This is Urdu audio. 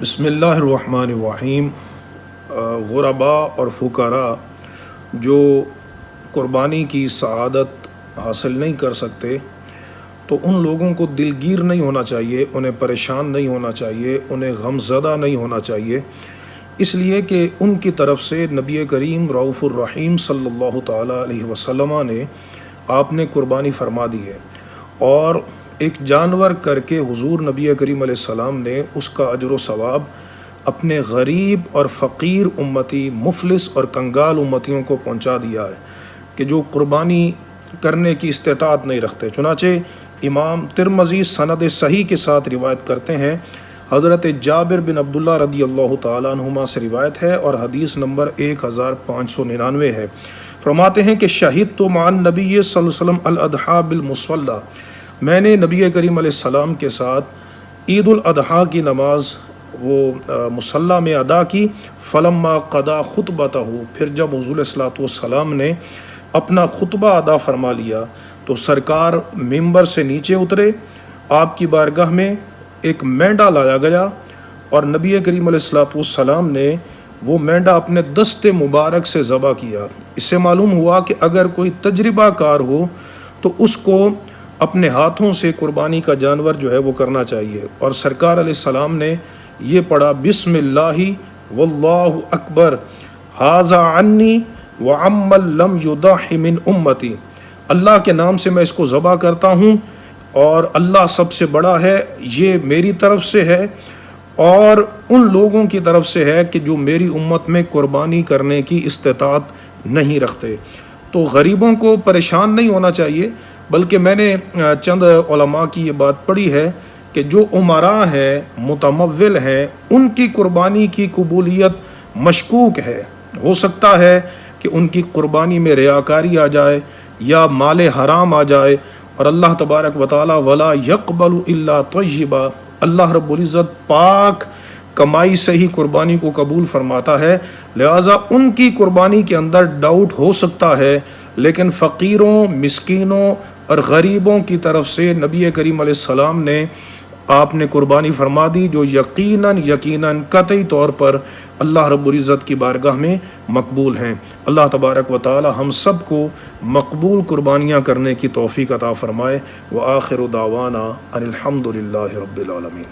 بسم اللہ الرحمن الرحیم۔ غربا اور فقراء جو قربانی کی سعادت حاصل نہیں کر سکتے تو ان لوگوں کو دلگیر نہیں ہونا چاہیے، انہیں پریشان نہیں ہونا چاہیے، انہیں غم زدہ نہیں ہونا چاہیے، اس لیے کہ ان کی طرف سے نبی کریم رؤوف الرحیم صلی اللہ تعالیٰ علیہ وسلم نے آپ نے قربانی فرما دی ہے، اور ایک جانور کر کے حضور نبی کریم علیہ السلام نے اس کا اجر و ثواب اپنے غریب اور فقیر امتی، مفلس اور کنگال امتیوں کو پہنچا دیا ہے کہ جو قربانی کرنے کی استطاعت نہیں رکھتے۔ چنانچہ امام ترمذی سند صحیح کے ساتھ روایت کرتے ہیں، حضرت جابر بن عبداللہ رضی اللہ تعالیٰ عنہما سے روایت ہے اور حدیث نمبر 1599 ہے۔ فرماتے ہیں کہ شہدت مع النبی صلی اللہ علیہ وسلم الاضحیٰ بالمصلی، میں نے نبی کریم علیہ السلام کے ساتھ عید الاضحیٰ کی نماز وہ مصلی میں ادا کی۔ فلما قضا خطبتہ، پھر جب حضور صلی والسلام نے اپنا خطبہ ادا فرما لیا تو سرکار ممبر سے نیچے اترے، آپ کی بارگاہ میں ایک مینڈا لایا گیا اور نبی کریم علیہ السلام نے وہ مینڈا اپنے دست مبارک سے ذبح کیا۔ اس سے معلوم ہوا کہ اگر کوئی تجربہ کار ہو تو اس کو اپنے ہاتھوں سے قربانی کا جانور جو ہے وہ کرنا چاہیے، اور سرکار علیہ السلام نے یہ پڑھا، بسم اللہ واللہ اکبر ھذا عنی وعمن لم یضح من امتی، اللہ کے نام سے میں اس کو ذبح کرتا ہوں اور اللہ سب سے بڑا ہے، یہ میری طرف سے ہے اور ان لوگوں کی طرف سے ہے کہ جو میری امت میں قربانی کرنے کی استطاعت نہیں رکھتے۔ تو غریبوں کو پریشان نہیں ہونا چاہیے، بلکہ میں نے چند علماء کی یہ بات پڑھی ہے کہ جو امراء ہیں، متمول ہیں، ان کی قربانی کی قبولیت مشکوک ہے، ہو سکتا ہے کہ ان کی قربانی میں ریاکاری آ جائے یا مال حرام آ جائے، اور اللہ تبارک و تعالی ولا یقبل الا طیبا، اللہ رب العزت پاک کمائی سے ہی قربانی کو قبول فرماتا ہے، لہٰذا ان کی قربانی کے اندر ڈاؤٹ ہو سکتا ہے، لیکن فقیروں، مسکینوں اور غریبوں کی طرف سے نبی کریم علیہ السلام نے آپ نے قربانی فرما دی، جو یقیناً قطعی طور پر اللہ رب العزت کی بارگاہ میں مقبول ہیں۔ اللہ تبارک و تعالی ہم سب کو مقبول قربانیاں کرنے کی توفیق عطا فرمائے۔ وآخر دعوانا ان الحمد للہ رب العالمین۔